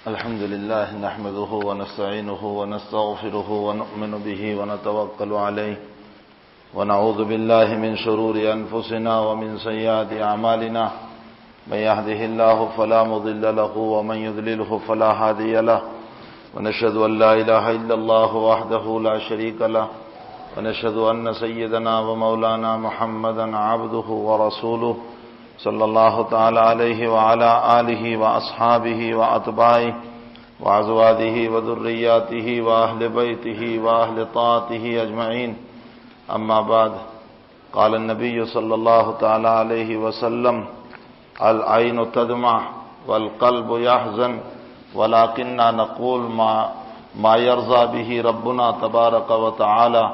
الحمد لله نحمده ونستعينه ونستغفره ونؤمن به ونتوكل عليه ونعوذ بالله من شرور أنفسنا ومن سيئات أعمالنا من يهده الله فلا مضل له ومن يضلله فلا هادي له ونشهد أن لا إله إلا الله وحده لا شريك له ونشهد أن سيدنا ومولانا محمدا عبده ورسوله صلی اللہ تعالی علیہ وعلى آلہ واصحابہ واتباعہ وازواجہ وذریاتہ واہل بیتہ واہل طاعتہ اجمعین اما بعد قال النبی صلی اللہ تعالی علیہ وسلم العین تدمع والقلب يحزن ولكننا نقول ما يرضى به ربنا تبارک وتعالی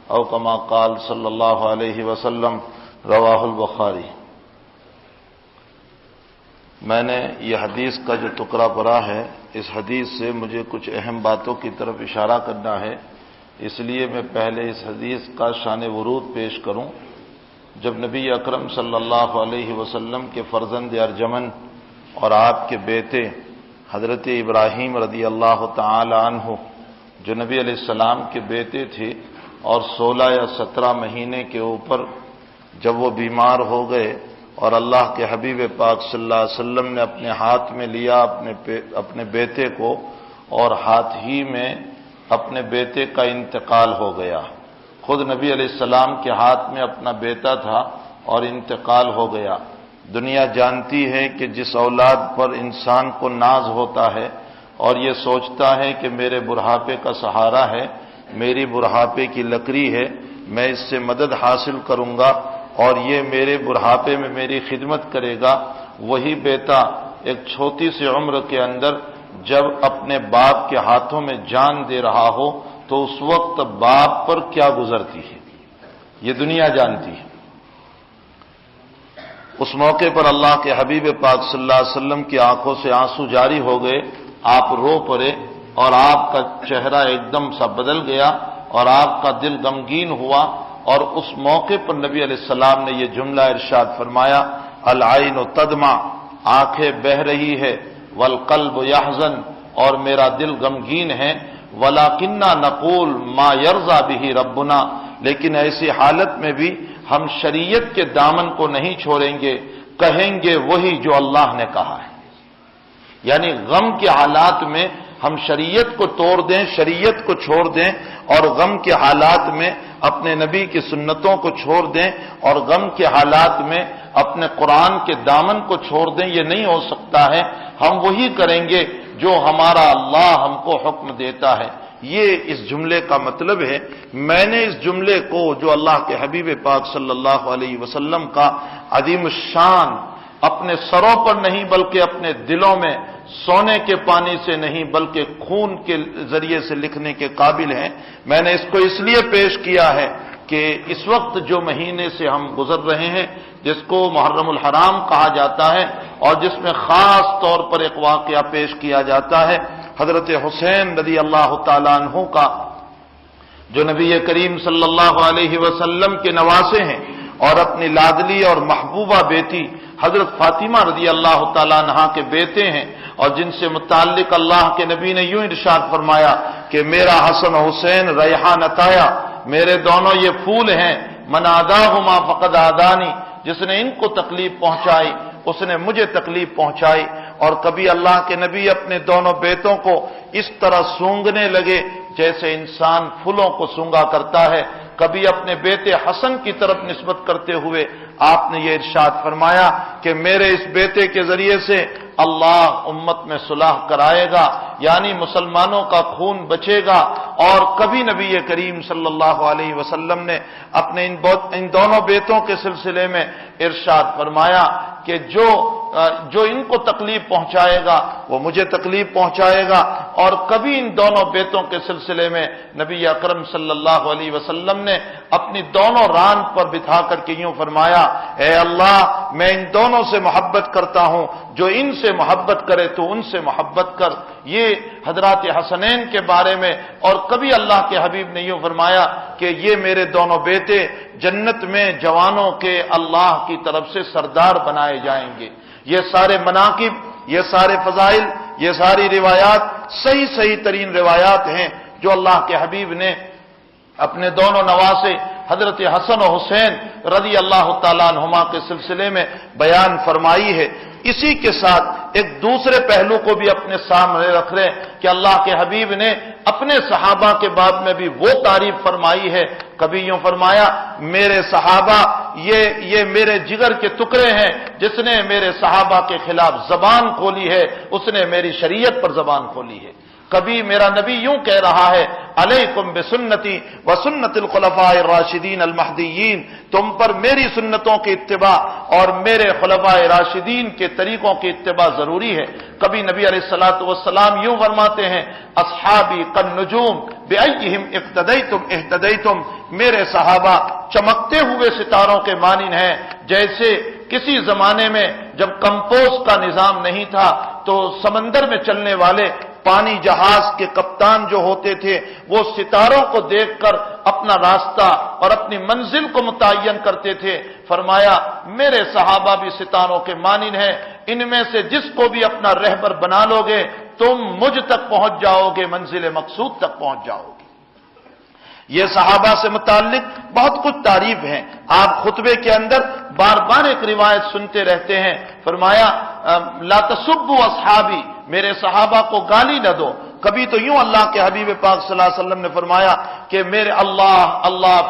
او کما قال صلی اللہ علیہ وسلم رواہ البخاری۔ میں نے یہ حدیث کا جو ٹکڑا پڑھا ہے، اس حدیث سے مجھے کچھ اہم باتوں کی طرف اشارہ کرنا ہے، اس لیے میں پہلے اس حدیث کا شان ورود پیش کروں۔ جب نبی اکرم صلی اللہ علیہ وسلم کے فرزند ارجمن اور آپ کے بیٹے حضرت ابراہیم رضی اللہ تعالی عنہ جو نبی علیہ السلام کے بیٹے تھے اور 16 یا 17 مہینے کے اوپر جب وہ بیمار ہو گئے اور اللہ کے حبیب پاک صلی اللہ علیہ وسلم نے اپنے ہاتھ میں لیا اپنے بیٹے کو، اور ہاتھ ہی میں اپنے بیٹے کا انتقال ہو گیا۔ خود نبی علیہ السلام کے ہاتھ میں اپنا بیٹا تھا اور انتقال ہو گیا۔ دنیا جانتی ہے کہ جس اولاد پر انسان کو ناز ہوتا ہے اور یہ سوچتا ہے کہ میرے بڑھاپے کا سہارا ہے، میری بڑھاپے کی لکڑی ہے، میں اس سے مدد حاصل کروں گا اور یہ میرے بڑھاپے میں میری خدمت کرے گا، وہی بیٹا ایک چھوٹی سی عمر کے اندر جب اپنے باپ کے ہاتھوں میں جان دے رہا ہو تو اس وقت باپ پر کیا گزرتی ہے، یہ دنیا جانتی ہے۔ اس موقع پر اللہ کے حبیب پاک صلی اللہ علیہ وسلم کی آنکھوں سے آنسو جاری ہو گئے، آپ رو پڑے اور آپ کا چہرہ ایک دم سا بدل گیا اور آپ کا دل غمگین ہوا، اور اس موقع پر نبی علیہ السلام نے یہ جملہ ارشاد فرمایا، العین تدمع، آنکھیں بہہ رہی ہے، والقلب یحزن، اور میرا دل غمگین ہے، ولکننا نقول ما یرضی بہ ربنا، لیکن ایسی حالت میں بھی ہم شریعت کے دامن کو نہیں چھوڑیں گے، کہیں گے وہی جو اللہ نے کہا ہے۔ یعنی غم کے حالات میں ہم شریعت کو توڑ دیں، شریعت کو چھوڑ دیں، اور غم کے حالات میں اپنے نبی کی سنتوں کو چھوڑ دیں، اور غم کے حالات میں اپنے قرآن کے دامن کو چھوڑ دیں، یہ نہیں ہو سکتا ہے۔ ہم وہی کریں گے جو ہمارا اللہ ہم کو حکم دیتا ہے۔ یہ اس جملے کا مطلب ہے۔ میں نے اس جملے کو جو اللہ کے حبیب پاک صلی اللہ علیہ وسلم کا عظیم الشان اپنے سروں پر نہیں بلکہ اپنے دلوں میں سونے کے پانی سے نہیں بلکہ خون کے ذریعے سے لکھنے کے قابل ہیں، میں نے اس کو اس لیے پیش کیا ہے کہ اس وقت جو مہینے سے ہم گزر رہے ہیں، جس کو محرم الحرام کہا جاتا ہے اور جس میں خاص طور پر ایک واقعہ پیش کیا جاتا ہے حضرت حسین رضی اللہ تعالیٰ عنہ کا، جو نبی کریم صلی اللہ علیہ وسلم کے نواسے ہیں اور اپنی لاڈلی اور محبوبہ بیٹی حضرت فاطمہ رضی اللہ تعالیٰ عنہا کے بیٹے ہیں، اور جن سے متعلق اللہ کے نبی نے یوں ارشاد فرمایا کہ میرا حسن و حسین ریحان عطایا، میرے دونوں یہ پھول ہیں، من آداہما فقد آدانی، جس نے ان کو تکلیف پہنچائی اس نے مجھے تکلیف پہنچائی۔ اور کبھی اللہ کے نبی اپنے دونوں بیٹوں کو اس طرح سونگنے لگے جیسے انسان پھولوں کو سونگا کرتا ہے، کبھی اپنے بیٹے حسن کی طرف نسبت کرتے ہوئے آپ نے یہ ارشاد فرمایا کہ میرے اس بیٹے کے ذریعے سے اللہ امت میں صلح کرائے گا، یعنی مسلمانوں کا خون بچے گا۔ اور کبھی نبی کریم صلی اللہ علیہ وسلم نے اپنے ان دونوں بیٹوں کے سلسلے میں ارشاد فرمایا کہ جو ان کو تکلیف پہنچائے گا وہ مجھے تکلیف پہنچائے گا۔ اور کبھی ان دونوں بیٹوں کے سلسلے میں نبی اکرم صلی اللہ علیہ وسلم نے اپنی دونوں ران پر بٹھا کر کے یوں فرمایا، اے اللہ میں ان دونوں سے محبت کرتا ہوں، جو ان سے محبت کرے تو ان سے محبت کر۔ یہ حضرات حسنین کے بارے میں۔ اور کبھی اللہ کے حبیب نے یوں فرمایا کہ یہ میرے دونوں بیٹے جنت میں جوانوں کے اللہ کی طرف سے سردار بنائے جائیں گے۔ یہ سارے مناقب، یہ سارے فضائل، یہ ساری روایات صحیح ترین روایات ہیں جو اللہ کے حبیب نے اپنے دونوں نواسے حضرت حسن و حسین رضی اللہ تعالیٰ عنہما کے سلسلے میں بیان فرمائی ہے۔ اسی کے ساتھ ایک دوسرے پہلو کو بھی اپنے سامنے رکھ رہے ہیں کہ اللہ کے حبیب نے اپنے صحابہ کے باب میں بھی وہ تعریف فرمائی ہے۔ کبھی یوں فرمایا میرے صحابہ یہ میرے جگر کے ٹکڑے ہیں، جس نے میرے صحابہ کے خلاف زبان کھولی ہے اس نے میری شریعت پر زبان کھولی ہے۔ کبھی میرا نبی یوں کہہ رہا ہے علیکم بسنتی وسنت الخلفاء الراشدین المہدیین، تم پر میری سنتوں کی اتباع اور میرے خلفاء راشدین کے طریقوں کی اتباع ضروری ہے۔ کبھی نبی علیہ الصلوۃ والسلام یوں فرماتے ہیں اصحابی کالنجوم بأیہم اقتدیتم اہتدیتم، میرے صحابہ چمکتے ہوئے ستاروں کے مانند ہیں، جیسے کسی زمانے میں جب کمپوز کا نظام نہیں تھا تو سمندر میں چلنے والے پانی جہاز کے کپتان جو ہوتے تھے وہ ستاروں کو دیکھ کر اپنا راستہ اور اپنی منزل کو متعین کرتے تھے۔ فرمایا میرے صحابہ بھی ستاروں کے مانند ہیں، ان میں سے جس کو بھی اپنا رہبر بنا لو گے تم مجھ تک پہنچ جاؤ گے، منزل مقصود تک پہنچ جاؤ گے۔ یہ صحابہ سے متعلق بہت کچھ تعریف ہیں، آپ خطبے کے اندر بار بار ایک روایت سنتے رہتے ہیں۔ فرمایا لا تسبوا اصحابی، میرے صحابہ کو گالی نہ دو۔ کبھی تو یوں اللہ کے حبیب پاک صلی اللہ علیہ وسلم نے فرمایا کہ میرے اللہ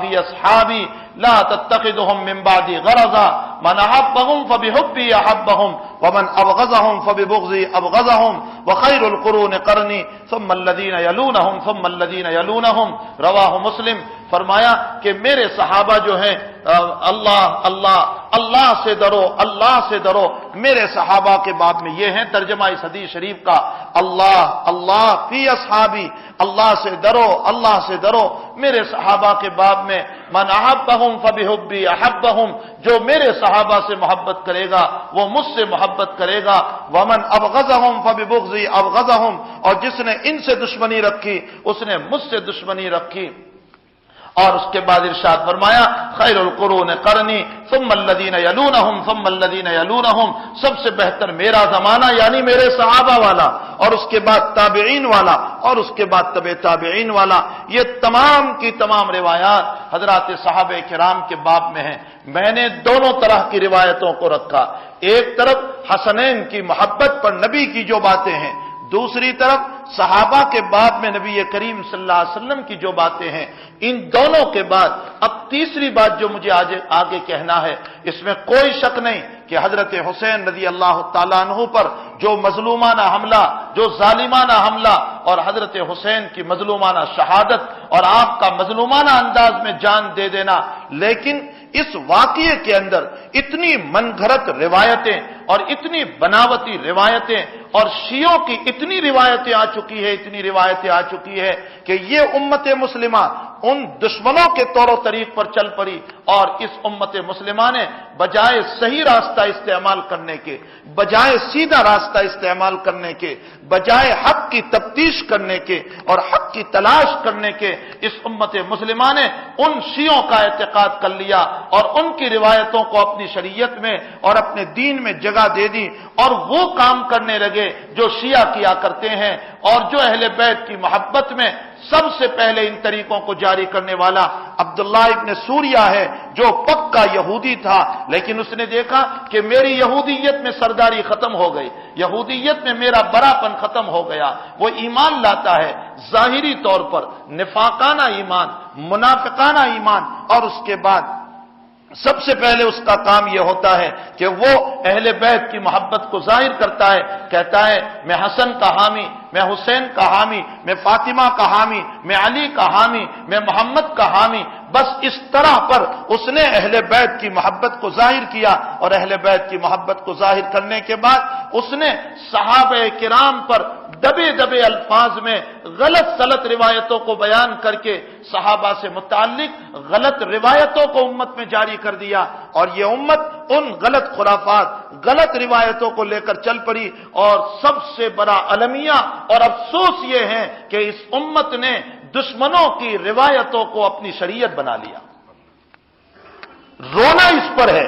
فی اصحابی لا تتخذهم من بعدی غرضا، من احبهم فبحبی احبهم ومن ابغضهم فببغضی ابغضهم وخیر القرون قرنی ثم الذین یلونهم ثم الذین یلونهم، رواہ مسلم۔ فرمایا کہ میرے صحابہ جو ہیں اللہ سے ڈرو، اللہ سے ڈرو۔ میرے صحابہ کے باب میں یہ ہیں ترجمہ اس حدیث شریف کا، اللہ فی اصحابی، اللہ سے ڈرو، اللہ سے ڈرو۔ میرے صحابہ کے باب میں من احبهم فبحبی احبهم، جو میرے صحابہ سے محبت کرے گا وہ مجھ سے محبت کرے گا، ومن ابغضهم فببغضی ابغضهم، اور جس نے ان سے دشمنی رکھی اس نے مجھ سے دشمنی رکھی۔ اور اس کے بعد ارشاد فرمایا خیر القرون قرنی ثم الذین یلونہم ثم الذین یلونہم، سب سے بہتر میرا زمانہ یعنی میرے صحابہ والا، اور اس کے بعد تابعین والا، اور اس کے بعد تبع تابعین والا۔ یہ تمام کی تمام روایات حضرات صحابہ کرام کے باب میں ہیں۔ میں نے دونوں طرح کی روایتوں کو رکھا، ایک طرف حسنین کی محبت پر نبی کی جو باتیں ہیں، دوسری طرف صحابہ کے باب میں نبی کریم صلی اللہ علیہ وسلم کی جو باتیں ہیں۔ ان دونوں کے بعد اب تیسری بات جو مجھے آگے کہنا ہے، اس میں کوئی شک نہیں کہ حضرت حسین رضی اللہ تعالیٰ عنہ پر جو مظلومانہ حملہ، جو ظالمانہ حملہ اور حضرت حسین کی مظلومانہ شہادت اور آپ کا مظلومانہ انداز میں جان دے دینا، لیکن اس واقعے کے اندر اتنی من گھڑت روایتیں اور اتنی بناوٹی روایتیں اور شیعوں کی اتنی روایتیں آ چکی ہے کہ یہ امت مسلمہ ان دشمنوں کے طور و طریق پر چل پڑی، اور اس امت مسلمہ نے بجائے صحیح راستہ استعمال کرنے کے، بجائے سیدھا راستہ استعمال کرنے کے، بجائے حق کی تفتیش کرنے کے اور حق کی تلاش کرنے کے، اس امت مسلمہ نے ان شیعوں کا اعتقاد کر لیا اور ان کی روایتوں کو اپنی شریعت میں اور اپنے دین میں جگہ دے دی، اور وہ کام کرنے لگے جو شیعہ کیا کرتے ہیں، اور جو اہل بیت کی محبت میں سب سے پہلے ان طریقوں کو جاری کرنے والا عبداللہ ابن سوریہ ہے، جو پکا یہودی تھا، لیکن اس نے دیکھا کہ میری یہودیت میں سرداری ختم ہو گئی، یہودیت میں میرا براپن ختم ہو گیا۔ وہ ایمان لاتا ہے ظاہری طور پر نفاقانہ ایمان، منافقانہ ایمان، اور اس کے بعد سب سے پہلے اس کا کام یہ ہوتا ہے کہ وہ اہل بیت کی محبت کو ظاہر کرتا ہے، کہتا ہے میں حسن کا حامی، میں حسین کا حامی، میں فاطمہ کا حامی، میں علی کا حامی، میں محمد کا حامی۔ بس اس طرح پر اس نے اہل بیت کی محبت کو ظاہر کیا، اور اہل بیت کی محبت کو ظاہر کرنے کے بعد اس نے صحابہ کرام پر دبے دبے الفاظ میں غلط سلط روایتوں کو بیان کر کے صحابہ سے متعلق غلط روایتوں کو امت میں جاری کر دیا، اور یہ امت ان غلط خرافات، غلط روایتوں کو لے کر چل پڑی، اور سب سے بڑا المیہ اور افسوس یہ ہے کہ اس امت نے دشمنوں کی روایتوں کو اپنی شریعت بنا لیا۔ رونا اس پر ہے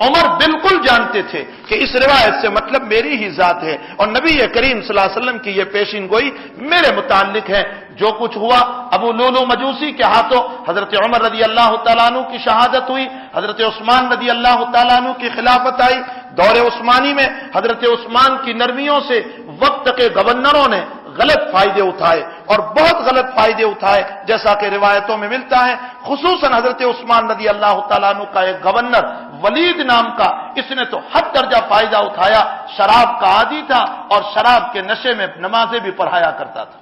عمر بالکل جانتے تھے کہ اس روایت سے مطلب میری ہی ذات ہے اور نبی کریم صلی اللہ علیہ وسلم کی یہ پیشین گوئی میرے متعلق ہے۔ جو کچھ ہوا ابو لولو مجوسی کے ہاتھوں حضرت عمر رضی اللہ تعالیٰ عنہ کی شہادت ہوئی، حضرت عثمان رضی اللہ تعالیٰ عنہ کی خلافت آئی۔ دور عثمانی میں حضرت عثمان کی نرمیوں سے وقت کے گورنروں نے غلط فائدے اٹھائے اور بہت غلط فائدے اٹھائے، جیسا کہ روایتوں میں ملتا ہے۔ خصوصاً حضرت عثمان رضی اللہ تعالیٰ عنہ کا ایک گورنر ولید نام کا، اس نے تو حد درجہ فائدہ اٹھایا، شراب کا عادی تھا اور شراب کے نشے میں نمازیں بھی پڑھایا کرتا تھا۔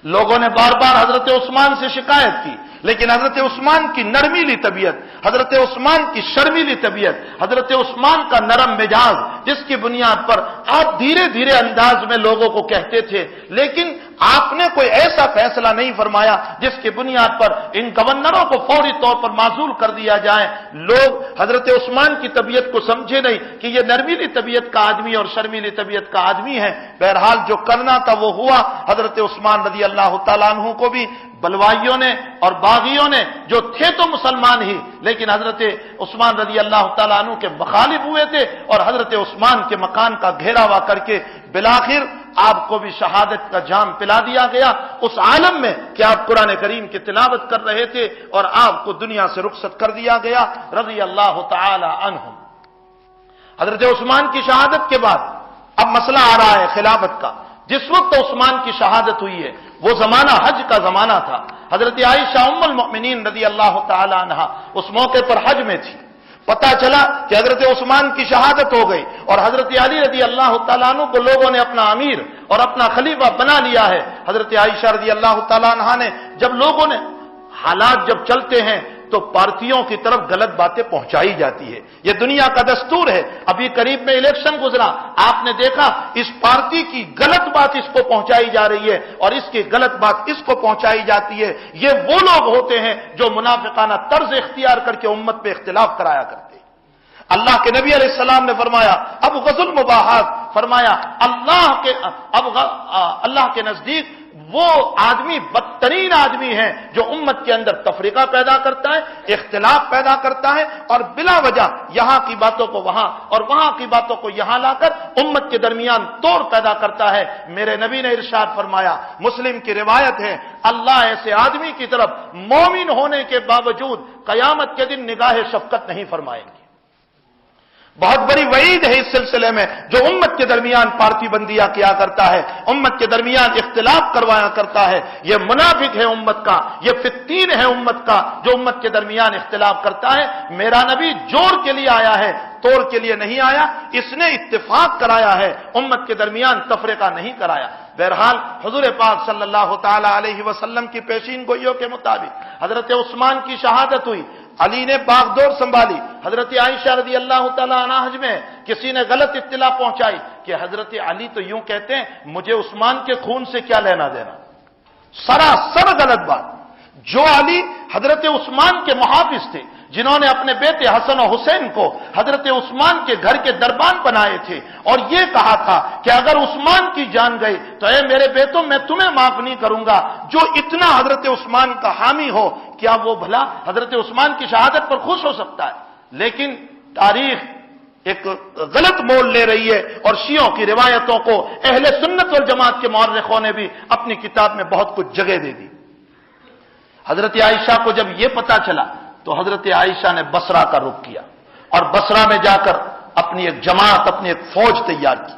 لوگوں نے بار بار حضرت عثمان سے شکایت کی، لیکن حضرت عثمان کی نرمیلی طبیعت، حضرت عثمان کی شرمیلی طبیعت، حضرت عثمان کا نرم مزاج، جس کی بنیاد پر آپ دھیرے دھیرے انداز میں لوگوں کو کہتے تھے، لیکن آپ نے کوئی ایسا فیصلہ نہیں فرمایا جس کی بنیاد پر ان گورنروں کو فوری طور پر معزول کر دیا جائے۔ لوگ حضرت عثمان کی طبیعت کو سمجھے نہیں کہ یہ نرمیلی طبیعت کا آدمی اور شرمیلی طبیعت کا آدمی ہے۔ بہرحال جو کرنا تھا وہ ہوا۔ حضرت عثمان رضی اللہ تعالیٰ عنہ کو بھی بلوائیوں نے اور باغیوں نے، جو تھے تو مسلمان ہی لیکن حضرت عثمان رضی اللہ تعالیٰ عنہ کے مخالف ہوئے تھے، اور حضرت عثمان کے مکان کا گھیراوا کر کے بالآخر آپ کو بھی شہادت کا جام پلا دیا گیا، اس عالم میں کہ آپ قرآن کریم کی تلاوت کر رہے تھے اور آپ کو دنیا سے رخصت کر دیا گیا رضی اللہ تعالی عنہم۔ حضرت عثمان کی شہادت کے بعد اب مسئلہ آ رہا ہے خلافت کا۔ جس وقت عثمان کی شہادت ہوئی ہے وہ زمانہ حج کا زمانہ تھا۔ حضرت عائشہ ام المؤمنین رضی اللہ تعالی عنہا اس موقع پر حج میں تھی۔ پتا چلا کہ حضرت عثمان کی شہادت ہو گئی اور حضرت علی رضی اللہ تعالیٰ عنہ کو لوگوں نے اپنا امیر اور اپنا خلیفہ بنا لیا ہے۔ حضرت عائشہ رضی اللہ تعالیٰ عنہ نے، جب لوگوں نے، حالات جب چلتے ہیں تو پارٹیوں کی طرف غلط باتیں پہنچائی جاتی ہے، یہ دنیا کا دستور ہے۔ ابھی قریب میں الیکشن گزرا، آپ نے دیکھا اس پارٹی کی غلط بات اس کو پہنچائی جا رہی ہے اور اس کی غلط بات اس کو پہنچائی جاتی ہے۔ یہ وہ لوگ ہوتے ہیں جو منافقانہ طرز اختیار کر کے امت پہ اختلاف کرایا کرتے ہیں۔ اللہ کے نبی علیہ السلام نے فرمایا اب غزل مباحات، فرمایا اللہ کے نزدیک وہ آدمی بدترین آدمی ہے جو امت کے اندر تفریقہ پیدا کرتا ہے، اختلاف پیدا کرتا ہے اور بلا وجہ یہاں کی باتوں کو وہاں اور وہاں کی باتوں کو یہاں لا کر امت کے درمیان توڑ پیدا کرتا ہے۔ میرے نبی نے ارشاد فرمایا، مسلم کی روایت ہے، اللہ ایسے آدمی کی طرف مومن ہونے کے باوجود قیامت کے دن نگاہ شفقت نہیں فرمائیں گے۔ بہت بڑی وعید ہے اس سلسلے میں جو امت کے درمیان پارٹی بندیاں کیا کرتا ہے، امت کے درمیان اختلاف کروایا کرتا ہے، یہ منافق ہے امت کا، یہ فتین ہے امت کا جو امت کے درمیان اختلاف کرتا ہے۔ میرا نبی جوڑ کے لیے آیا ہے، توڑ کے لیے نہیں آیا، اس نے اتفاق کرایا ہے، امت کے درمیان تفریقہ نہیں کرایا۔ بہرحال حضور پاک صلی اللہ تعالی علیہ وسلم کی پیشین گوئیوں کے مطابق حضرت عثمان کی شہادت ہوئی، علی نے باغ دور سنبھالی، حضرت عائشہ رضی اللہ تعالیٰ عنہ حج میں کسی نے غلط اطلاع پہنچائی کہ حضرت علی تو یوں کہتے ہیں مجھے عثمان کے خون سے کیا لینا دینا، سراسر غلط بات۔ جو علی حضرت عثمان کے محافظ تھے، جنہوں نے اپنے بیٹے حسن و حسین کو حضرت عثمان کے گھر کے دربان بنائے تھے اور یہ کہا تھا کہ اگر عثمان کی جان گئی تو اے میرے بیٹوں میں تمہیں معاف نہیں کروں گا، جو اتنا حضرت عثمان کا حامی ہو کیا وہ بھلا حضرت عثمان کی شہادت پر خوش ہو سکتا ہے؟ لیکن تاریخ ایک غلط موڑ لے رہی ہے اور شیعوں کی روایتوں کو اہل سنت والجماعت کے مورخوں نے بھی اپنی کتاب میں بہت کچھ جگہ دے دی۔ حضرت عائشہ کو جب یہ پتا چلا تو حضرت عائشہ نے بصرہ کا رخ کیا اور بصرہ میں جا کر اپنی ایک جماعت، اپنی ایک فوج تیار کی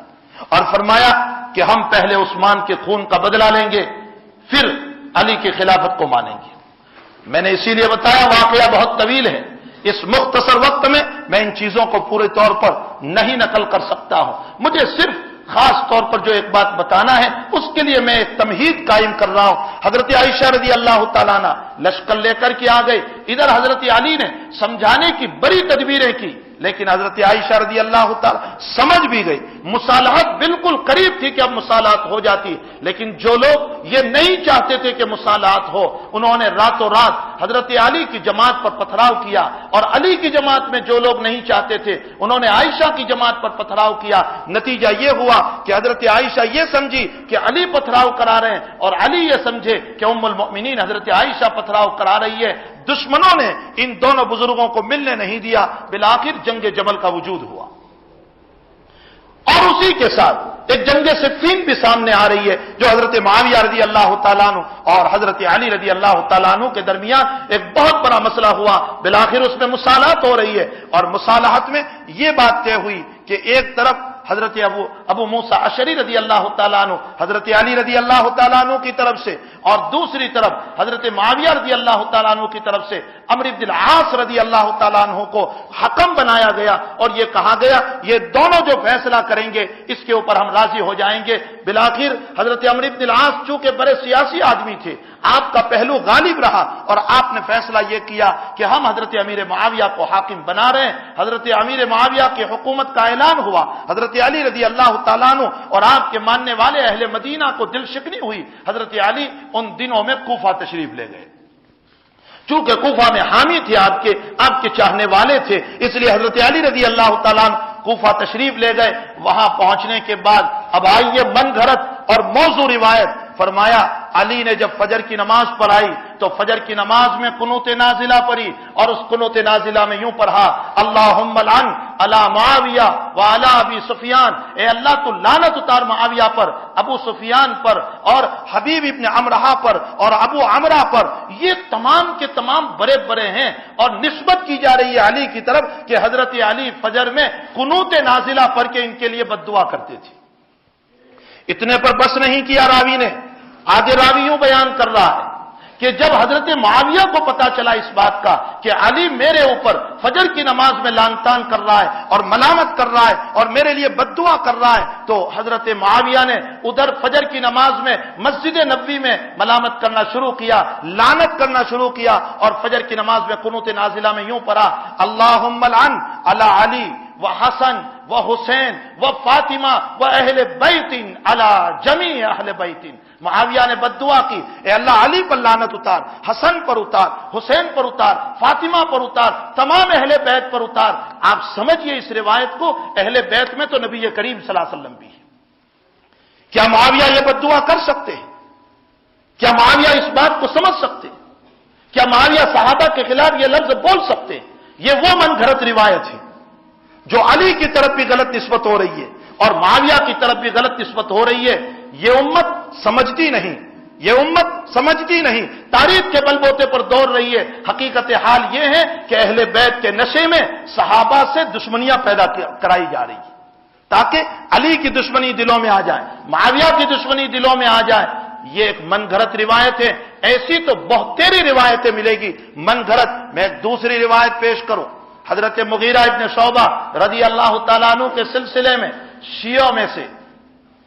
اور فرمایا کہ ہم پہلے عثمان کے خون کا بدلہ لیں گے، پھر علی کی خلافت کو مانیں گے۔ میں نے اسی لیے بتایا واقعہ بہت طویل ہے، اس مختصر وقت میں میں ان چیزوں کو پورے طور پر نہیں نقل کر سکتا ہوں، مجھے صرف خاص طور پر جو ایک بات بتانا ہے اس کے لیے میں ایک تمہید قائم کر رہا ہوں۔ حضرت عائشہ رضی اللہ تعالیٰ عنہ لشکر لے کر کے آ گئے، ادھر حضرت علی نے سمجھانے کی بڑی تدبیریں کی، لیکن حضرت عائشہ رضی اللہ تعالیٰ سمجھ بھی گئی، مصالحت بالکل قریب تھی کہ اب مصالحت ہو جاتی، لیکن جو لوگ یہ نہیں چاہتے تھے کہ مصالحت ہو انہوں نے راتوں رات حضرت علی کی جماعت پر پتھراؤ کیا، اور علی کی جماعت میں جو لوگ نہیں چاہتے تھے انہوں نے عائشہ کی جماعت پر پتھراؤ کیا۔ نتیجہ یہ ہوا کہ حضرت عائشہ یہ سمجھی کہ علی پتھراؤ کرا رہے ہیں اور علی یہ سمجھے کہ ام المؤمنین حضرت عائشہ پتھراؤ کرا رہی ہے۔ دشمنوں نے ان دونوں بزرگوں کو ملنے نہیں دیا، بالآخر جنگ جمل کا وجود ہوا۔ اور اسی کے ساتھ ایک جنگ صفین بھی سامنے آ رہی ہے، جو حضرت معاویہ رضی اللہ تعالیٰ عنہ اور حضرت علی رضی اللہ تعالیٰ عنہ کے درمیان ایک بہت بڑا مسئلہ ہوا، بالآخر اس میں مصالحت ہو رہی ہے، اور مصالحت میں یہ بات طے ہوئی کہ ایک طرف حضرت ابو موسیٰ اشعری رضی اللہ تعالیٰ عنہ حضرت علی رضی اللہ تعالیٰ عنہ کی طرف سے، اور دوسری طرف حضرت معاویہ رضی اللہ تعالیٰ عنہ کی طرف سے عمرو بن العاص رضی اللہ تعالیٰ عنہ کو حکم بنایا گیا، اور یہ کہا گیا یہ دونوں جو فیصلہ کریں گے اس کے اوپر ہم راضی ہو جائیں گے۔ بالآخر حضرت عمرو بن العاص چونکہ بڑے سیاسی آدمی تھے، آپ کا پہلو غالب رہا، اور آپ نے فیصلہ یہ کیا کہ ہم حضرت امیر معاویہ کو حاکم بنا رہے ہیں۔ حضرت امیر معاویہ کی حکومت کا اعلان ہوا، حضرت علی رضی اللہ تعالیٰ عنہ اور آپ کے ماننے والے اہل مدینہ کو دل شکنی ہوئی۔ حضرت علی ان دنوں میں کوفہ تشریف لے گئے، چونکہ کوفہ میں حامی تھے، آپ کے چاہنے والے تھے، اس لیے حضرت علی رضی اللہ تعالیٰ عنہ کوفہ تشریف لے گئے۔ وہاں پہنچنے کے بعد اب آئیے من گھڑت اور موضوع روایت، فرمایا علی نے جب فجر کی نماز پڑھائی تو فجر کی نماز میں قنوت نازلہ پڑھی، اور اس قنوت نازلہ میں یوں پڑھا، اللہم لعن علی معاویہ وعلی ابی سفیان، اے اللہ تو لعنت اتار معاویہ پر، ابو سفیان پر، اور حبیب ابن عمرہ پر، اور ابو عمرہ پر، یہ تمام کے تمام بڑے بڑے ہیں، اور نسبت کی جا رہی ہے علی کی طرف کہ حضرت علی فجر میں قنوت نازلہ پڑھ کے ان کے لیے بد دعا کرتے تھے۔ اتنے پر بس نہیں کیا راوی نے، آگے راوی یوں بیان کر رہا ہے کہ جب حضرت معاویہ کو پتا چلا اس بات کا کہ علی میرے اوپر فجر کی نماز میں لعن طعن کر رہا ہے اور ملامت کر رہا ہے اور میرے لیے بد دعا کر رہا ہے، تو حضرت معاویہ نے ادھر فجر کی نماز میں مسجد نبوی میں ملامت کرنا شروع کیا، لعنت کرنا شروع کیا، اور فجر کی نماز میں قنوت نازلہ میں یوں پڑھا، اللہم لعن علی علی و حسن و حسین و فاطمہ و اہل بیت علی جمیع اہل بیت۔ معاویہ نے بد دعا کی، اے اللہ علی پر لعنت اتار، حسن پر اتار، حسین پر اتار، فاطمہ پر اتار، تمام اہل بیت پر اتار۔ آپ سمجھئے اس روایت کو، اہل بیت میں تو نبی کریم صلی اللہ علیہ وسلم بھی ہے۔ کیا معاویہ یہ بد دعا کر سکتے ہیں؟ کیا معاویہ اس بات کو سمجھ سکتے ہیں؟ کیا معاویہ صحابہ کے خلاف یہ لفظ بول سکتے ہیں؟ یہ وہ من گھڑت روایت ہے جو علی کی طرف بھی غلط نسبت ہو رہی ہے اور معاویہ کی طرف بھی غلط نسبت ہو رہی ہے۔ یہ امت سمجھتی نہیں، یہ امت سمجھتی نہیں، تاریخ کے بلبوتے پر دوڑ رہی ہے۔ حقیقت حال یہ ہے کہ اہل بیت کے نشے میں صحابہ سے دشمنیاں پیدا کرائی جا رہی ہے، تاکہ علی کی دشمنی دلوں میں آ جائے، معاویہ کی دشمنی دلوں میں آ جائے۔ یہ ایک من گھڑت روایت ہے، ایسی تو بہت تیری روایتیں ملے گی من گھڑت۔ میں ایک دوسری روایت پیش کروں، حضرت مغیرہ ابن شعبہ رضی اللہ تعالیٰ عنہ کے سلسلے میں شیعوں میں سے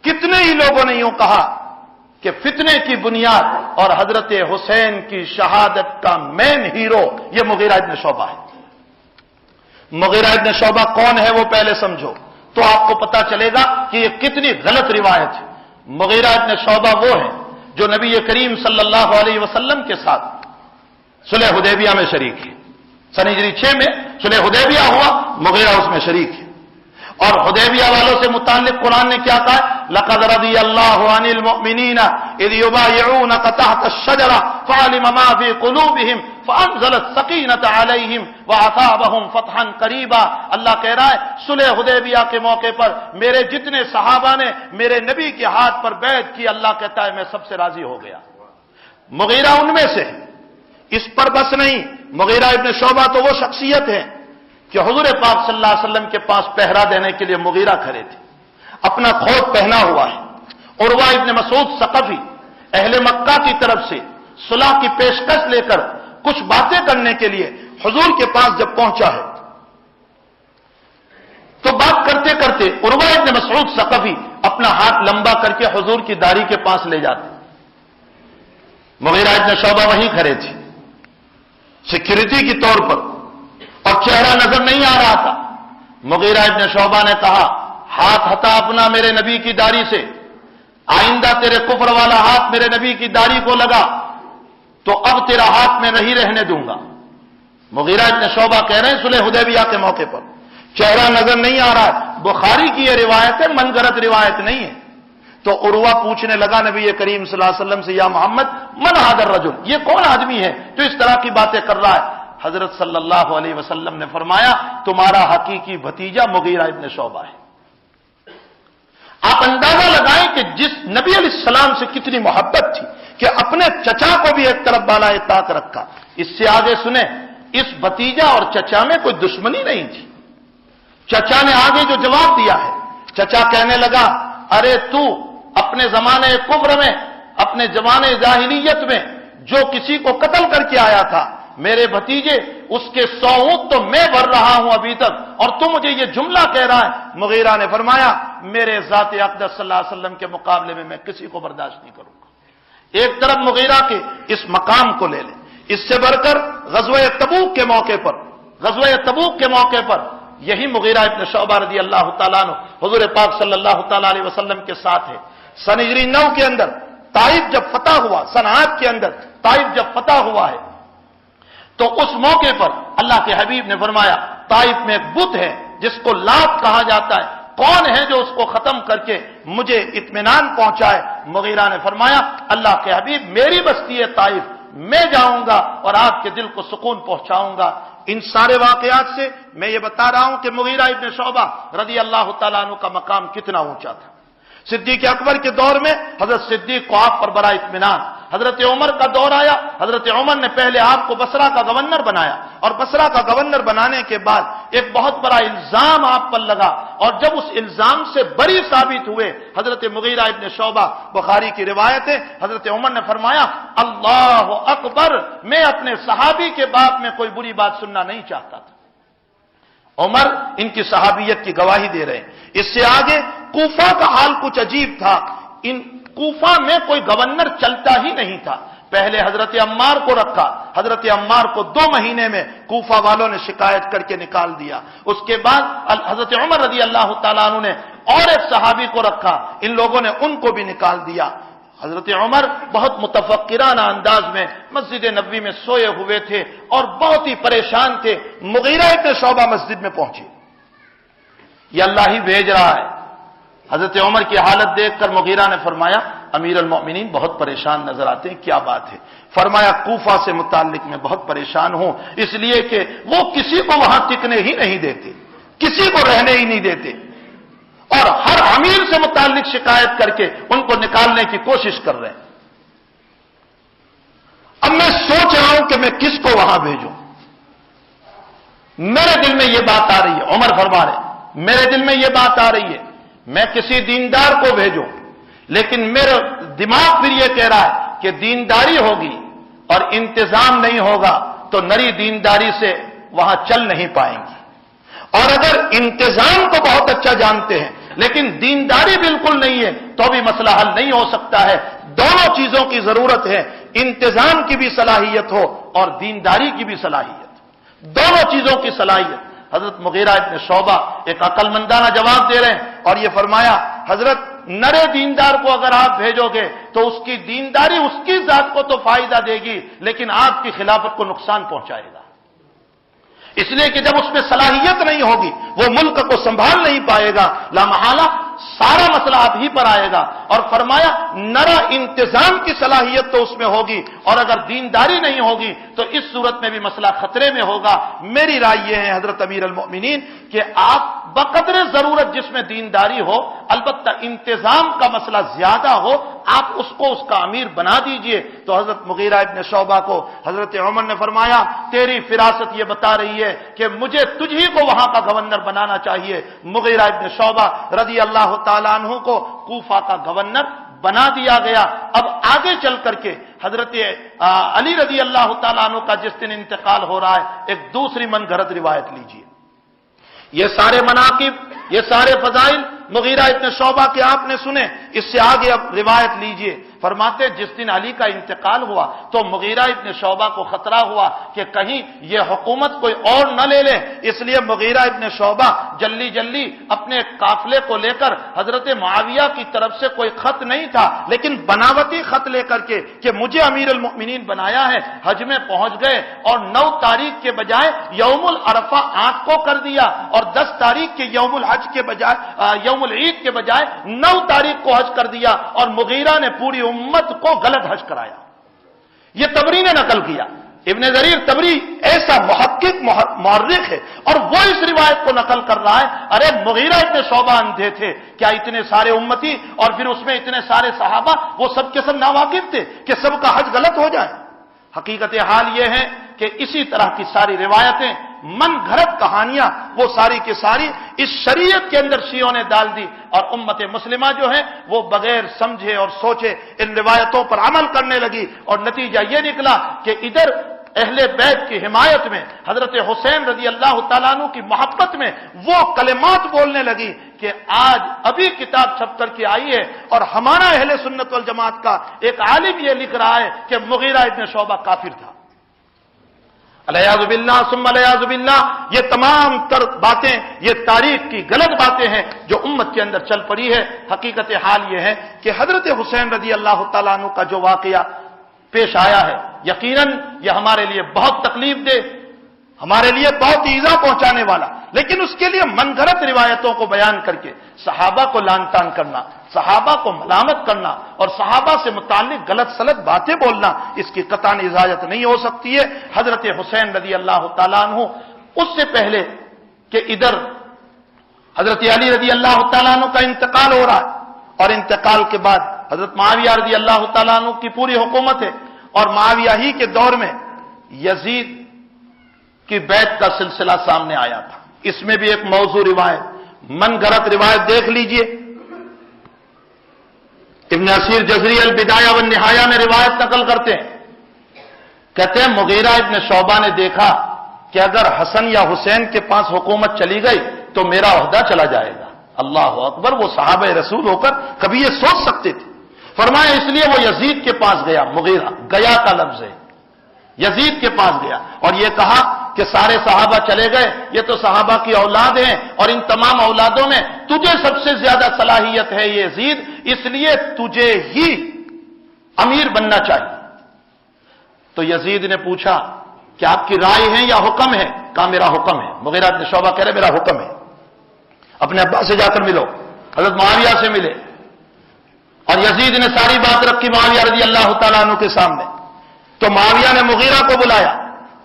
کتنے ہی لوگوں نے یوں کہا کہ فتنے کی بنیاد اور حضرت حسین کی شہادت کا مین ہیرو یہ مغیرہ ابن شعبہ ہے۔ مغیرہ ابن شعبہ کون ہے وہ پہلے سمجھو، تو آپ کو پتا چلے گا کہ یہ کتنی غلط روایت ہے۔ مغیرہ ابن شعبہ وہ ہے جو نبی کریم صلی اللہ علیہ وسلم کے ساتھ صلح حدیبیہ میں شریک ہے۔ سن ہجری 6 میں صلح حدیبیہ ہوا، مغیرہ اس میں شریک ہے۔ اور حدیبیہ والوں سے متعلق قرآن نے کیا کہا؟ لقد رضی اللہ عن المؤمنین اذ یبایعونک تحت الشجرہ فعلم ما فی قلوبہم فانزل السکینۃ علیہم واثابہم فتحا قریبا۔ اللہ کہہ رہا ہے صلح حدیبیہ کے موقع پر میرے جتنے صحابہ نے میرے نبی کے ہاتھ پر بیعت کی، اللہ کہتا ہے میں سب سے راضی ہو گیا۔ مغیرہ ان میں سے ہے۔ اس پر بس نہیں، مغیرہ ابن شعبہ تو وہ شخصیت ہے کہ حضور پاک صلی اللہ علیہ وسلم کے پاس پہرا دینے کے لیے مغیرہ کھڑے تھے، اپنا کھوٹ پہنا ہوا ہے۔ عروہ ابن مسعود ثقفی اہل مکہ کی طرف سے صلح کی پیشکش لے کر کچھ باتیں کرنے کے لیے حضور کے پاس جب پہنچا ہے تو بات کرتے کرتے عروہ ابن مسعود ثقفی اپنا ہاتھ لمبا کر کے حضور کی داڑھی کے پاس لے جاتے۔ مغیرہ ابن شعبہ وہیں کھڑے تھے سیکورٹی کے طور پر، اور چہرہ نظر نہیں آ رہا تھا۔ مغیرہ ابن شعبہ نے کہا ہاتھ ہٹا اپنا میرے نبی کی داڑھی سے، آئندہ تیرے کفر والا ہاتھ میرے نبی کی داڑھی کو لگا تو اب تیرا ہاتھ میں نہیں رہنے دوں گا۔ مغیرہ ابن شعبہ کہہ رہے ہیں صلح حدیبیہ کے موقع پر چہرہ نظر نہیں آ رہا ہے۔ بخاری کی یہ روایت ہے، من گھڑت روایت نہیں ہے۔ تو عروہ پوچھنے لگا نبی کریم صلی اللہ علیہ وسلم سے، یا محمد من هذا الرجل، یہ کون آدمی ہے جو اس طرح کی باتیں کر رہا ہے؟ حضرت صلی اللہ علیہ وسلم نے فرمایا تمہارا حقیقی بھتیجا مغیرہ ابن شعبہ ہے۔ آپ اندازہ لگائیں کہ جس نبی علیہ السلام سے کتنی محبت تھی کہ اپنے چچا کو بھی ایک طرف بالائے طاق رکھا۔ اس سے آگے سنیں، اس بھتیجا اور چچا میں کوئی دشمنی نہیں تھی۔ چچا نے آگے جو جواب دیا ہے، چچا کہنے لگا ارے تو اپنے زمانے کفر میں، اپنے زمانے جاہلیت میں جو کسی کو قتل کر کے آیا تھا، میرے بھتیجے اس کے 100 اونٹ تو میں بھر رہا ہوں ابھی تک، اور تو مجھے یہ جملہ کہہ رہا ہے۔ مغیرہ نے فرمایا میرے ذات اقدس صلی اللہ علیہ وسلم کے مقابلے میں کسی کو برداشت نہیں کروں گا۔ ایک طرف مغیرہ کے اس مقام کو لے لیں، اس سے بڑھ کر غزوہ تبوک کے موقع پر یہی مغیرہ ابن شعبہ رضی اللہ تعالیٰ عنہ حضور پاک صلی اللہ تعالیٰ علیہ وسلم کے ساتھ ہے۔ سن ہجری 9 کے اندر طائف جب فتح ہوا، سن 8 کے اندر طائف جب فتح ہوا ہے، تو اس موقع پر اللہ کے حبیب نے فرمایا طائف میں ایک بت ہے جس کو لات کہا جاتا ہے، کون ہے جو اس کو ختم کر کے مجھے اطمینان پہنچائے؟ مغیرہ نے فرمایا اللہ کے حبیب میری بستی ہے طائف، میں جاؤں گا اور آپ کے دل کو سکون پہنچاؤں گا۔ ان سارے واقعات سے میں یہ بتا رہا ہوں کہ مغیرہ ابن شعبہ رضی اللہ تعالیٰ عنہ کا مقام کتنا اونچا تھا۔ صدیق اکبر کے دور میں حضرت صدیق کو آپ پر بڑا اطمینان، حضرت عمر کا دور آیا، حضرت عمر نے پہلے آپ کو بصرہ کا گورنر بنایا، اور بصرہ کا گورنر بنانے کے بعد ایک بہت بڑا الزام آپ پر لگا، اور جب اس الزام سے بری ثابت ہوئے حضرت مغیرہ ابن شعبہ، بخاری کی روایت ہے، حضرت عمر نے فرمایا اللہ اکبر، میں اپنے صحابی کے باب میں کوئی بری بات سننا نہیں چاہتا تھا۔ عمر ان کی صحابیت کی گواہی دے رہے ہیں۔ اس سے آگے کوفہ کا حال کچھ عجیب تھا، ان کوفہ میں کوئی گورنر چلتا ہی نہیں تھا۔ پہلے حضرت عمار کو رکھا، حضرت عمار کو 2 مہینے میں کوفہ والوں نے شکایت کر کے نکال دیا۔ اس کے بعد حضرت عمر رضی اللہ تعالیٰ عنہ نے اور ایک صحابی کو رکھا، ان لوگوں نے ان کو بھی نکال دیا۔ حضرت عمر بہت متفکرانہ انداز میں مسجد نبوی میں سوئے ہوئے تھے اور بہت ہی پریشان تھے۔ مغیرہ ابن شعبہ مسجد میں پہنچے، یہ اللہ ہی بھیج رہا ہے۔ حضرت عمر کی حالت دیکھ کر مغیرہ نے فرمایا امیر المؤمنین بہت پریشان نظر آتے ہیں، کیا بات ہے؟ فرمایا کوفہ سے متعلق میں بہت پریشان ہوں، اس لیے کہ وہ کسی کو وہاں ٹکنے ہی نہیں دیتے، کسی کو رہنے ہی نہیں دیتے، اور ہر امیر سے متعلق شکایت کر کے ان کو نکالنے کی کوشش کر رہے ہیں۔ اب میں سوچ رہا ہوں کہ میں کس کو وہاں بھیجوں۔ میرے دل میں یہ بات آ رہی ہے، عمر فرما رہے میرے دل میں یہ بات آ رہی ہے میں کسی دیندار کو بھیجوں، لیکن میرا دماغ پھر یہ کہہ رہا ہے کہ دینداری ہوگی اور انتظام نہیں ہوگا تو نری دینداری سے وہاں چل نہیں پائیں گی، اور اگر انتظام کو بہت اچھا جانتے ہیں لیکن دینداری بالکل نہیں ہے تو بھی مسئلہ حل نہیں ہو سکتا ہے۔ دونوں چیزوں کی ضرورت ہے، انتظام کی بھی صلاحیت ہو اور دینداری کی بھی صلاحیت، دونوں چیزوں کی صلاحیت۔ حضرت مغیرہ ابن شعبہ ایک عقل مندانہ جواب دے رہے ہیں اور یہ فرمایا حضرت نرے دیندار کو اگر آپ بھیجو گے تو اس کی دینداری اس کی ذات کو تو فائدہ دے گی لیکن آپ کی خلافت کو نقصان پہنچائے گا، اس لیے کہ جب اس میں صلاحیت نہیں ہوگی وہ ملک کو سنبھال نہیں پائے گا، لامحالہ سارا مسئلہ آپ ہی پر آئے گا۔ اور فرمایا نرا انتظام کی صلاحیت تو اس میں ہوگی اور اگر دینداری نہیں ہوگی تو اس صورت میں بھی مسئلہ خطرے میں ہوگا۔ میری رائے یہ ہے حضرت امیر المؤمنین کہ آپ بقدر ضرورت جس میں دینداری ہو، البتہ انتظام کا مسئلہ زیادہ ہو، آپ اس کو اس کا امیر بنا دیجئے۔ تو حضرت مغیرہ ابن شعبہ کو حضرت عمر نے فرمایا تیری فراست یہ بتا رہی ہے کہ مجھے تجھی کو وہاں کا گورنر بنانا چاہیے۔ مغیرہ ابن شعبہ رضی اللہ تعالیٰ عنہ کو کوفہ کا گورنر بنا دیا گیا۔ اب آگے چل کر کے حضرت علی رضی اللہ تعالیٰ عنہ کا جس دن انتقال ہو رہا ہے، ایک دوسری من گھڑت روایت لیجیے۔ یہ سارے مناقب، یہ سارے فضائل مغیرہ ابن شعبہ کے آپ نے سنے، اس سے آگے اب روایت لیجئے۔ فرماتے جس دن علی کا انتقال ہوا تو مغیرہ ابن شعبہ کو خطرہ ہوا کہ کہیں یہ حکومت کوئی اور نہ لے لے، اس لیے مغیرہ ابن شعبہ جلدی جلدی اپنے قافلے کو لے کر حضرت معاویہ کی طرف سے کوئی خط نہیں تھا لیکن بناوٹی خط لے کر کے کہ مجھے امیر المؤمنین بنایا ہے، حج میں پہنچ گئے اور 9 تاریخ کے بجائے یوم العرفہ 8 کو کر دیا اور 10 تاریخ کے یوم الحج کے بجائے یوم العید کے بجائے 9 تاریخ کو حج کر دیا اور مغیرہ نے پوری امت کو غلط حج کرایا۔ یہ تبری نے نقل کیا. ابن جریر تبری ایسا محقق مورخ ہے اور وہ اس روایت کو نقل کر رہا ہے. ارے مغیرہ ابن شعبہ اندھے تھے، کیا اتنے سارے امتی اور پھر اس میں اتنے سارے صحابہ وہ سب کے سب ناواقف تھے کہ سب کا حج غلط ہو جائے؟ حقیقت حال یہ ہے کہ اسی طرح کی ساری روایتیں، من گھڑت کہانیاں، وہ ساری کی ساری اس شریعت کے اندر شیعوں نے ڈال دی، اور امت مسلمہ جو ہے وہ بغیر سمجھے اور سوچے ان روایتوں پر عمل کرنے لگی، اور نتیجہ یہ نکلا کہ ادھر اہل بیت کی حمایت میں، حضرت حسین رضی اللہ تعالیٰ عنہ کی محبت میں وہ کلمات بولنے لگی کہ آج ابھی کتاب چھپ کر کے آئی ہے اور ہمارا اہل سنت والجماعت کا ایک عالم یہ لکھ رہا ہے کہ مغیرہ ابن شعبہ کافر تھا. الیاذ باللہ ثم الیاذ باللہ. یہ تمام تر باتیں، یہ تاریخ کی غلط باتیں ہیں جو امت کے اندر چل پڑی ہے. حقیقت حال یہ ہے کہ حضرت حسین رضی اللہ تعالیٰ عنہ کا جو واقعہ پیش آیا ہے، یقیناً یہ ہمارے لیے بہت تکلیف دہ، ہمارے لیے بہت ایذا پہنچانے والا، لیکن اس کے لیے من گھڑت روایتوں کو بیان کر کے صحابہ کو لعن طعن کرنا، صحابہ کو ملامت کرنا اور صحابہ سے متعلق غلط سلط باتیں بولنا، اس کی قطعاً اجازت نہیں ہو سکتی ہے. حضرت حسین رضی اللہ تعالیٰ عنہ، اس سے پہلے کہ ادھر حضرت علی رضی اللہ تعالیٰ عنہ کا انتقال ہو رہا ہے، اور انتقال کے بعد حضرت معاویہ رضی اللہ تعالیٰ عنہ کی پوری حکومت ہے، اور معاویہ ہی کے دور میں یزید کی بیعت کا سلسلہ سامنے آیا تھا. اس میں بھی ایک موضوع روایت، من گھڑت روایت دیکھ لیجئے. ابن اسیر جزری البدایہ والنہایہ میں روایت نقل کرتے ہیں، کہتے ہیں مغیرہ ابن شعبہ نے دیکھا کہ اگر حسن یا حسین کے پاس حکومت چلی گئی تو میرا عہدہ چلا جائے گا. اللہ اکبر. وہ صحابہ رسول ہو کر کبھی یہ سوچ سکتے تھے؟ فرمایا اس لیے وہ یزید کے پاس گیا. مغیرہ گیا کا لفظ ہے، یزید کے پاس گیا اور یہ کہا کہ سارے صحابہ چلے گئے، یہ تو صحابہ کی اولاد ہیں اور ان تمام اولادوں میں تجھے سب سے زیادہ صلاحیت ہے یزید، اس لیے تجھے ہی امیر بننا چاہیے. تو یزید نے پوچھا کہ آپ کی رائے ہے یا حکم ہے؟ کہا میرا حکم ہے. مغیرہ بن شعبہ کہہ رہے میرا حکم ہے. اپنے ابا سے جا کر ملو. حضرت معاویہ سے ملے اور یزید نے ساری بات رکھی معاویہ رضی اللہ تعالیٰ عنہ کے سامنے. تو معاویہ نے مغیرہ کو بلایا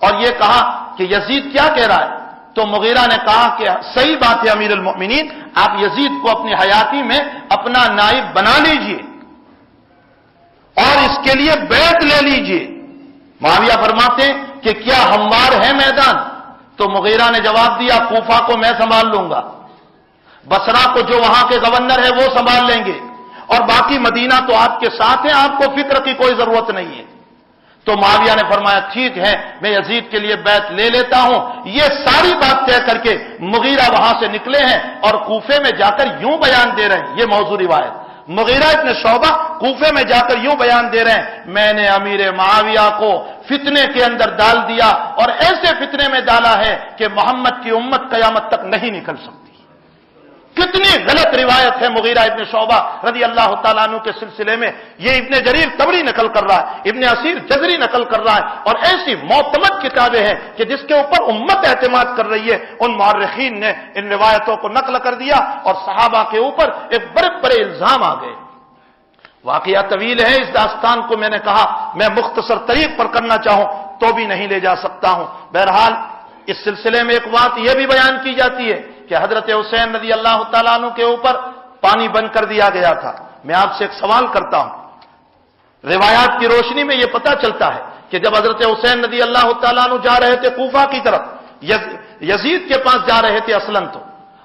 اور یہ کہا کہ یزید کیا کہہ رہا ہے؟ تو مغیرہ نے کہا کہ صحیح بات ہے امیر المؤمنین، آپ یزید کو اپنی حیاتی میں اپنا نائب بنا لیجئے اور اس کے لیے بیعت لے لیجئے. معاویہ فرماتے ہیں کہ کیا ہموار ہے میدان؟ تو مغیرہ نے جواب دیا کوفہ کو میں سنبھال لوں گا، بصرہ کو جو وہاں کے گورنر ہے وہ سنبھال لیں گے، اور باقی مدینہ تو آپ کے ساتھ ہیں، آپ کو فکر کی کوئی ضرورت نہیں ہے. تو معاویہ نے فرمایا ٹھیک ہے میں یزید کے لیے بیعت لے لیتا ہوں. یہ ساری بات طے کر کے مغیرہ وہاں سے نکلے ہیں اور کوفے میں جا کر یوں بیان دے رہے ہیں. یہ موضوع روایت، مغیرہ ابن شعبہ کوفے میں جا کر یوں بیان دے رہے ہیں میں نے امیر معاویہ کو فتنے کے اندر ڈال دیا اور ایسے فتنے میں ڈالا ہے کہ محمد کی امت قیامت تک نہیں نکل سکتی. کتنی غلط روایت ہے مغیرہ ابن شعبہ رضی اللہ تعالیٰ عنہ کے سلسلے میں. یہ ابن جریر طبری نقل کر رہا ہے، ابن اسیر جزری نقل کر رہا ہے، اور ایسی معتمد کتابیں ہیں کہ جس کے اوپر امت اعتماد کر رہی ہے. ان مورخین نے ان روایتوں کو نقل کر دیا اور صحابہ کے اوپر ایک بڑے بڑے الزام آ گئے. واقعہ طویل ہے، اس داستان کو میں نے کہا میں مختصر طریق پر کرنا چاہوں تو بھی نہیں لے جا سکتا ہوں. بہرحال اس سلسلے میں ایک بات یہ بھی بیان کی جاتی ہے کہ حضرت حسین رضی اللہ تعالیٰ عنہ کے اوپر پانی بند کر دیا گیا تھا. میں آپ سے ایک سوال کرتا ہوں، روایات کی روشنی میں یہ پتہ چلتا ہے کہ جب حضرت حسین رضی اللہ تعالیٰ عنہ جا رہے تھے کوفہ کی طرف، یزید کے پاس جا رہے تھے اصلاً تو،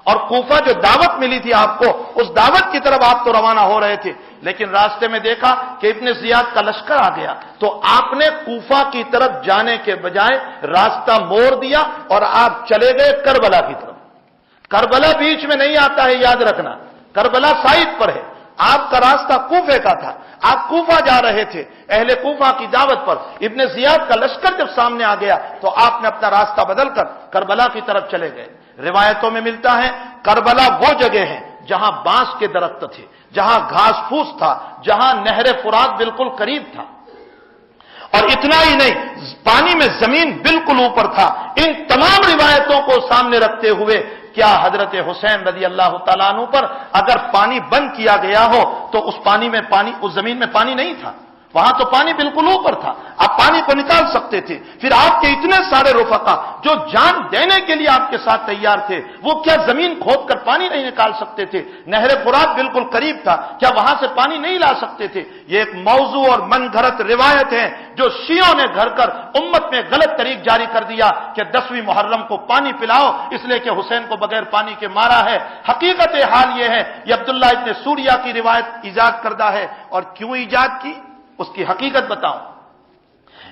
اور کوفہ جو دعوت ملی تھی آپ کو، اس دعوت کی طرف آپ تو روانہ ہو رہے تھے، لیکن راستے میں دیکھا کہ ابن زیاد کا لشکر آ گیا تو آپ نے کوفہ کی طرف جانے کے بجائے راستہ موڑ دیا اور آپ چلے گئے کربلا کی طرف. کربلا بیچ میں نہیں آتا ہے، یاد رکھنا، کربلا سائڈ پر ہے. آپ کا راستہ کوفے کا تھا، آپ کوفہ جا رہے تھے اہل کوفہ کی دعوت پر. ابن زیاد کا لشکر جب سامنے آ گیا تو آپ نے اپنا راستہ بدل کر کربلا کی طرف چلے گئے. روایتوں میں ملتا ہے کربلا وہ جگہ ہے جہاں بانس کے درخت تھے، جہاں گھاس پھوس تھا، جہاں نہر فرات بالکل قریب تھا، اور اتنا ہی نہیں پانی میں زمین بالکل اوپر تھا. ان تمام روایتوں کو سامنے رکھتے ہوئے کیا حضرت حسین رضی اللہ تعالیٰ عنہ پر اگر پانی بند کیا گیا ہو تو اس پانی میں اس زمین میں پانی نہیں تھا؟ وہاں تو پانی بالکل اوپر تھا، آپ پانی کو نکال سکتے تھے۔ پھر آپ کے اتنے سارے رفقا جو جان دینے کے لیے آپ کے ساتھ تیار تھے، وہ کیا زمین کھود کر پانی نہیں نکال سکتے تھے؟ نہر فرات بالکل قریب تھا، کیا وہاں سے پانی نہیں لا سکتے تھے؟ یہ ایک موضوع اور من گھڑت روایت ہے جو شیعوں نے گھڑ کر امت میں غلط طریق جاری کر دیا کہ 10ویں محرم کو پانی پلاؤ اس لیے کہ حسین کو بغیر پانی کے مارا ہے۔ حقیقت حال یہ ہے، یہ عبداللہ ابن سوریہ کی روایت ایجاد کردہ ہے، اور کیوں ایجاد کی اس کی حقیقت بتاؤں۔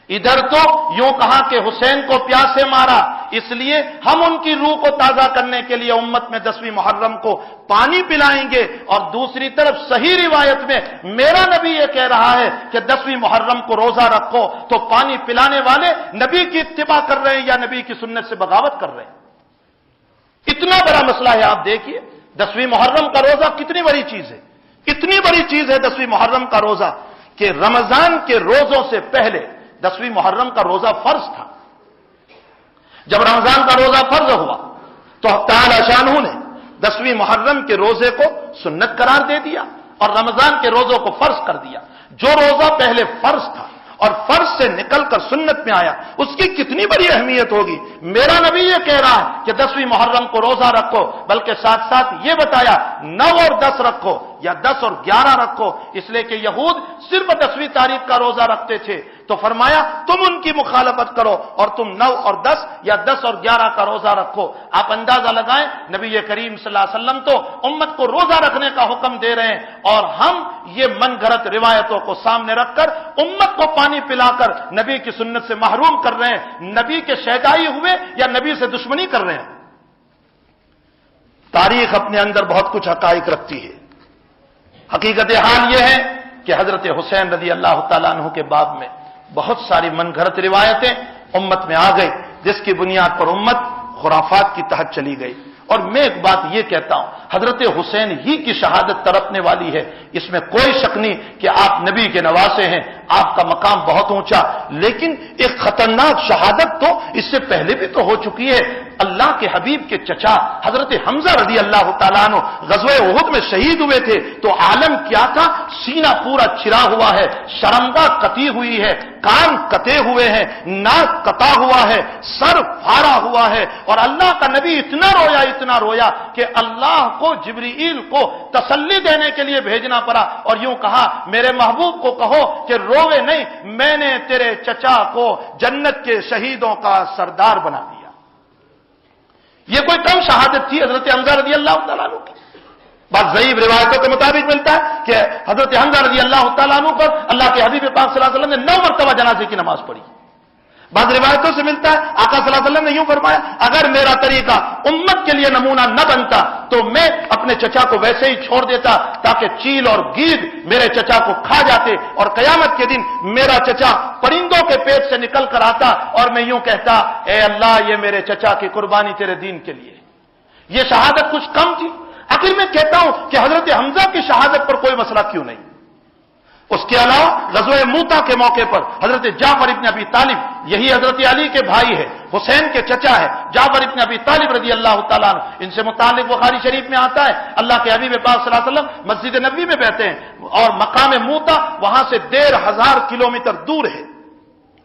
ادھر تو یوں کہا کہ حسین کو پیاسے مارا، اس لیے ہم ان کی روح کو تازہ کرنے کے لیے امت میں 10ویں محرم کو پانی پلائیں گے، اور دوسری طرف صحیح روایت میں میرا نبی یہ کہہ رہا ہے کہ 10ویں محرم کو روزہ رکھو، تو پانی پلانے والے نبی کی اتباع کر رہے ہیں یا نبی کی سنت سے بغاوت کر رہے ہیں؟ اتنا بڑا مسئلہ ہے، آپ دیکھیے 10ویں محرم کا روزہ کتنی بڑی چیز ہے، اتنی بڑی چیز ہے 10ویں محرم کا روزہ کہ رمضان کے روزوں سے پہلے 10ویں محرم کا روزہ فرض تھا۔ جب رمضان کا روزہ فرض ہوا تو حق تعالی شانہ نے 10ویں محرم کے روزے کو سنت قرار دے دیا اور رمضان کے روزوں کو فرض کر دیا۔ جو روزہ پہلے فرض تھا اور فرض سے نکل کر سنت میں آیا، اس کی کتنی بڑی اہمیت ہوگی۔ میرا نبی یہ کہہ رہا ہے کہ 10ویں محرم کو روزہ رکھو، بلکہ ساتھ ساتھ یہ بتایا 9 اور 10 رکھو یا 10 اور 11 رکھو، اس لیے کہ یہود صرف 10ویں تاریخ کا روزہ رکھتے تھے، تو فرمایا تم ان کی مخالفت کرو اور تم 9 اور 10 یا 10 اور 11 کا روزہ رکھو۔ آپ اندازہ لگائیں، نبی کریم صلی اللہ علیہ وسلم تو امت کو روزہ رکھنے کا حکم دے رہے ہیں، اور ہم یہ من گھڑت روایتوں کو سامنے رکھ کر امت کو پانی پلا کر نبی کی سنت سے محروم کر رہے ہیں۔ نبی کے شیدائی ہوئے یا نبی سے دشمنی کر رہے ہیں؟ تاریخ اپنے اندر بہت کچھ حقائق رکھتی ہے۔ حقیقت حال یہ ہے کہ حضرت حسین رضی اللہ تعالیٰ عنہ کے باب میں بہت ساری من گھڑت روایتیں امت میں آ گئی، جس کی بنیاد پر امت خرافات کی تحت چلی گئی۔ اور میں ایک بات یہ کہتا ہوں، حضرت حسین ہی کی شہادت تڑپنے والی ہے، اس میں کوئی شک نہیں کہ آپ نبی کے نواسے ہیں، آپ کا مقام بہت اونچا، لیکن ایک خطرناک شہادت تو اس سے پہلے بھی تو ہو چکی ہے۔ اللہ کے حبیب کے چچا حضرت حمزہ رضی اللہ تعالیٰ عنہ غزوہ احد میں شہید ہوئے تھے، تو عالم کیا تھا؟ سینہ پورا چھلا ہوا ہے، شرمگاہ کٹی ہوئی ہے، کان کٹے ہوئے ہیں، ناک کٹا ہوا ہے، سر پھاڑا ہوا ہے، اور اللہ کا نبی اتنا رویا کہ اللہ کو جبرائیل کو تسلی دینے کے لیے بھیجنا پڑا، اور یوں کہا میرے محبوب کو کہو کہ روے نہیں، میں نے تیرے چچا کو جنت کے شہیدوں کا سردار بنا دیا۔ یہ کوئی کم شہادت تھی حضرت حمزہ رضی اللہ تعالیٰ عنہ کی؟ بعض ضعیف روایتوں کے مطابق ملتا ہے کہ حضرت حمزہ رضی اللہ تعالیٰ عنہ پر اللہ کے حبیب پاک صلی اللہ علیہ وسلم نے 9 مرتبہ جنازے کی نماز پڑھی۔ بعض روایتوں سے ملتا ہے آقا صلی اللہ علیہ وسلم نے یوں فرمایا، اگر میرا طریقہ امت کے لیے نمونہ نہ بنتا تو میں اپنے چچا کو ویسے ہی چھوڑ دیتا تاکہ چیل اور گیدڑ میرے چچا کو کھا جاتے، اور قیامت کے دن میرا چچا پرندوں کے پیٹ سے نکل کر آتا اور میں یوں کہتا، اے اللہ یہ میرے چچا کی قربانی تیرے دین کے لیے۔ یہ شہادت کچھ کم تھی؟ آخر میں کہتا ہوں کہ حضرت حمزہ کی شہادت پر کوئی مسئلہ کیوں نہیں؟ اس کے علاوہ غزوہ موتا کے موقع پر حضرت جعفر ابن ابی طالب، یہی حضرت علی کے بھائی ہے، حسین کے چچا ہے، جعفر ابن ابی طالب رضی اللہ تعالیٰ عنہ، ان سے متعلق بخاری شریف میں آتا ہے اللہ کے حبیب پاک صلی اللہ علیہ وسلم مسجد نبوی میں بیٹھتے ہیں، اور مقام موتا وہاں سے 1500 کلومیٹر دور ہے،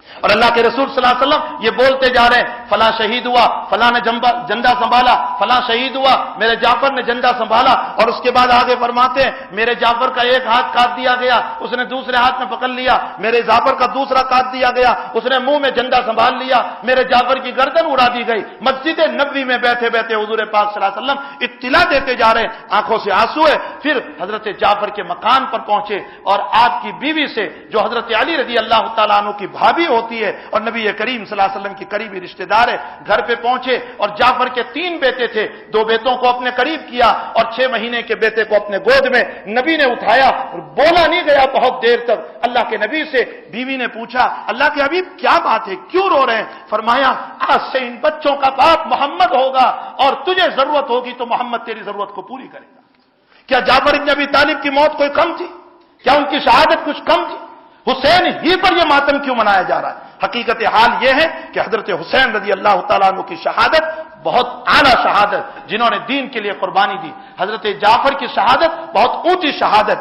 اور اللہ کے رسول صلی اللہ علیہ وسلم یہ بولتے جا رہے ہیں، فلاں شہید ہوا، فلاں نے جھنڈا سنبھالا، فلاں شہید ہوا، میرے جعفر نے جھنڈا سنبھالا، اور اس کے بعد آگے فرماتے ہیں میرے جعفر کا ایک ہاتھ کاٹ دیا گیا، اس نے دوسرے ہاتھ میں پکڑ لیا، میرے جعفر کا دوسرا کاٹ دیا گیا، اس نے منہ میں جھنڈا سنبھال لیا، میرے جعفر کی گردن اڑا دی گئی۔ مسجد نبوی میں بیٹھے بیٹھے حضور پاک صلی اللہ علیہ وسلم اطلاع دیتے جا رہے ہیں، آنکھوں سے آنسو ہے۔ پھر حضرت جعفر کے مکان پر پہنچے اور آپ کی بیوی سے، جو حضرت علی رضی اللہ تعالیٰ عنہ کی بھابھی ہوتی ہے اور نبی کریم صلی اللہ علیہ وسلم کی قریبی رشتہ دار ہے، گھر پہ پہنچے، اور جعفر کے 3 بیٹے تھے، 2 بیٹوں کو اپنے قریب کیا اور 6 مہینے کے بیٹے کو اپنے گود میں نبی نے اٹھایا، بولا نہیں گیا بہت دیر تک۔ اللہ کے نبی سے بیوی نے پوچھا، اللہ کے حبیب کیا بات ہے، کیوں رو رہے ہیں؟ فرمایا آج سے ان بچوں کا باپ محمد ہوگا، اور تجھے ضرورت ہوگی تو محمد تیری ضرورت کو پوری کرے گا۔ کیا جعفر ابن ابی طالب کی موت کوئی کم تھی؟ کیا ان کی شہادت کچھ کم تھی؟ حسین ہی پر یہ ماتم کیوں منایا جا رہا ہے؟ حقیقت حال یہ ہے کہ حضرت حسین رضی اللہ تعالیٰ عنہ کی شہادت بہت اعلیٰ شہادت، جنہوں نے دین کے لیے قربانی دی۔ حضرت جعفر کی شہادت بہت اونچی شہادت،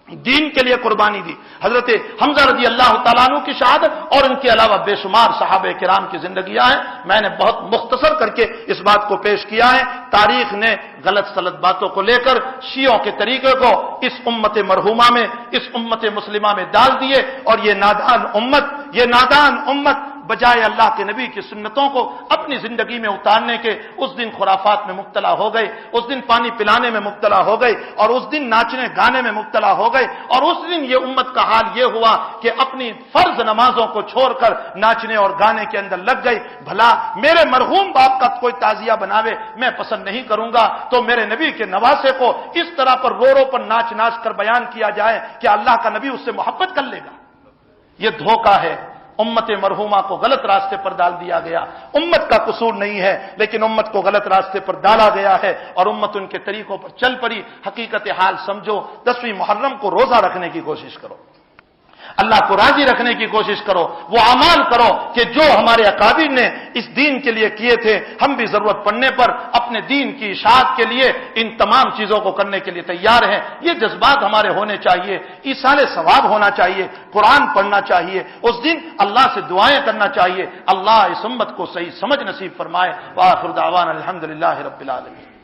دین کے لیے قربانی دی. حضرت حمزہ رضی اللہ تعالیٰ عنہ کی شہادت اور ان کے علاوہ بے شمار صحابہ کرام کی زندگیاں ہیں. میں نے بہت مختصر کر کے اس بات کو پیش کیا ہے. تاریخ نے غلط سلط باتوں کو لے کر شیعوں کے طریقے کو اس امت مرحومہ میں، اس امت مسلمہ میں ڈال دیے، اور یہ نادان امت بجائے اللہ کے نبی کی سنتوں کو اپنی زندگی میں اتارنے کے اس دن خرافات میں مبتلا ہو گئے، اس دن پانی پلانے میں مبتلا ہو گئے، اور اس دن ناچنے گانے میں مبتلا ہو گئے، اور اس دن یہ امت کا حال یہ ہوا کہ اپنی فرض نمازوں کو چھوڑ کر ناچنے اور گانے کے اندر لگ گئی. بھلا میرے مرحوم باپ کا کوئی تعزیہ بناوے میں پسند نہیں کروں گا، تو میرے نبی کے نواسے کو اس طرح پر رو پر ناچ کر بیان کیا جائے کہ اللہ کا نبی اس سے محبت کر لے گا. یہ دھوکہ ہے. امت مرحومہ کو غلط راستے پر ڈال دیا گیا. امت کا قصور نہیں ہے، لیکن امت کو غلط راستے پر ڈالا گیا ہے، اور امت ان کے طریقوں پر چل پڑی. حقیقت حال سمجھو. 10ویں محرم کو روزہ رکھنے کی کوشش کرو، اللہ کو راضی رکھنے کی کوشش کرو، وہ اعمال کرو کہ جو ہمارے اکابر نے اس دین کے لیے کیے تھے. ہم بھی ضرورت پڑنے پر اپنے دین کی اشاعت کے لیے ان تمام چیزوں کو کرنے کے لیے تیار ہیں. یہ جذبات ہمارے ہونے چاہیے. ایصال ثواب ہونا چاہیے، قرآن پڑھنا چاہیے، اس دن اللہ سے دعائیں کرنا چاہیے. اللہ اس امت کو صحیح سمجھ نصیب فرمائے. وآخر دعوانا الحمدللہ رب العالمین.